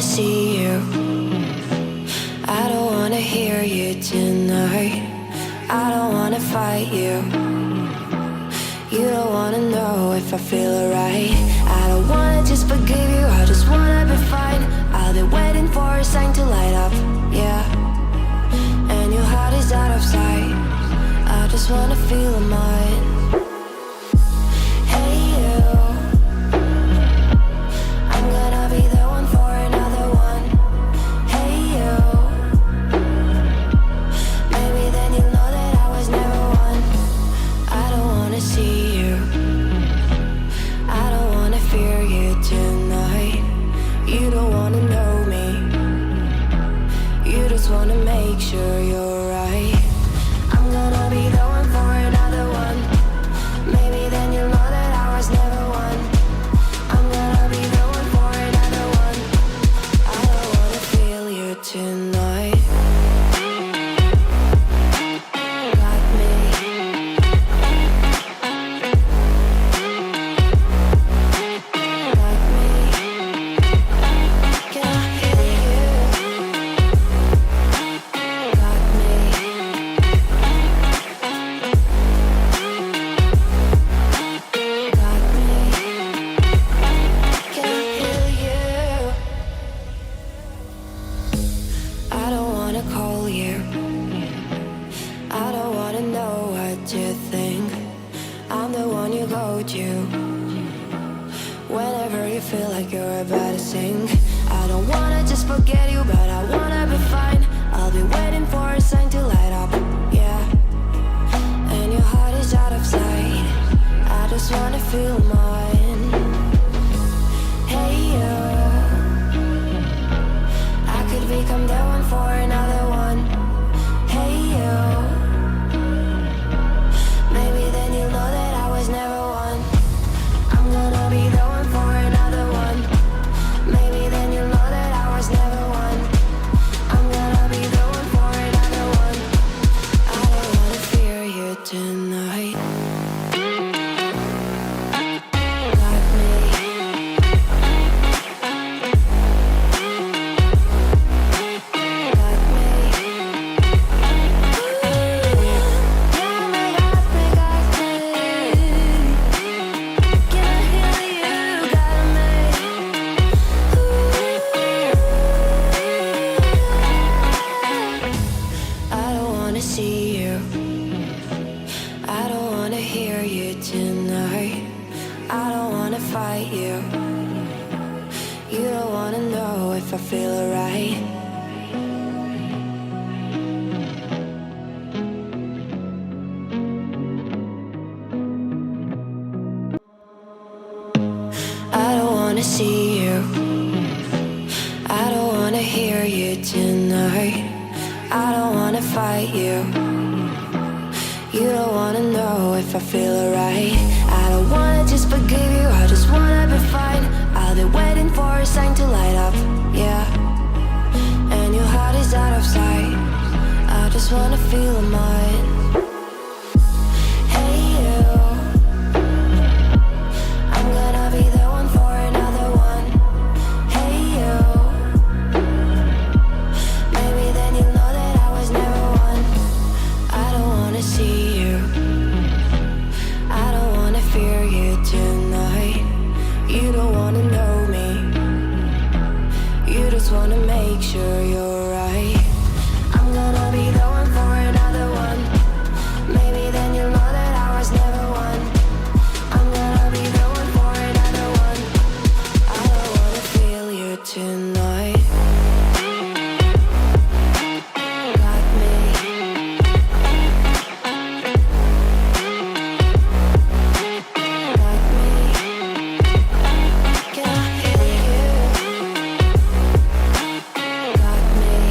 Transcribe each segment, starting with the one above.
see you. I don't wanna hear you tonight. I don't wanna fight you. You don't wanna know if I feel alright. I don't wanna just forgive you, I just wanna be fine. I'll be waiting for a sign to light up, yeah. And your heart is out of sight. I just wanna feel mine. Hey you, I'm gonna be the one for another one. Hey you, maybe then you'll know that I was never one. I don't wanna see you, I don't wanna fear you tonight. You don't wanna know me, you just wanna make sure you're right. I'm gonna be the one for another one. Maybe then you'll know that I was never one. I'm gonna be the one for another one. I don't wanna feel you tonight. Got me. Got me. Can I hear you? Got me. Got me. Can I hear you? I don't wanna call you. I don't wanna know what you think. I'm the one you go to whenever you feel like you're about to sink. I don't wanna just forget you, but I wanna be fine. I'll be waiting for a sign to light up, yeah. And your heart is out of sight. I just wanna feel mine. Hey you, I could become the one for another one. Hey you, maybe then you'll know that I was never one. I'm gonna be the one for another one. Maybe then you'll know that I was never one. I'm gonna be the one for another one. I don't wanna fear you tonight. Got me. Got me. Yeah, me, got me, got me. Can I hear you? Got me. I don't wanna see you. I don't wanna hear you tonight. I don't wanna fight you. You don't wanna know if I feel alright. I don't wanna see you. I don't wanna hear you tonight. I don't wanna fight you. You don't wanna know if I feel alright. I don't wanna just forgive you, I just wanna be fine. I'll be waiting for a sign to light up, yeah. And your heart is out of sight. I just wanna feel mine. Hey you, I'm gonna be the one for another one. Hey you, maybe then you'll know that I was never one. I don't wanna see you, I don't wanna fear you tonight. You don't wanna know me, you just wanna make sure you're right. I'm gonna be the one for another one. Maybe then you'll know that I was never one. I'm gonna be the one for another one. I don't wanna feel you tonight. Got me. Got me. Can I hear you? Got me.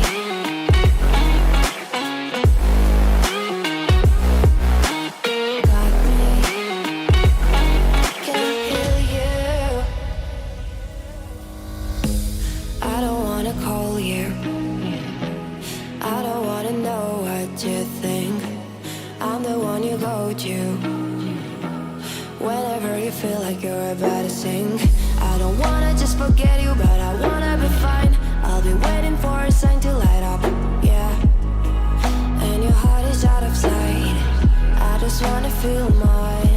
just wanna feel mine.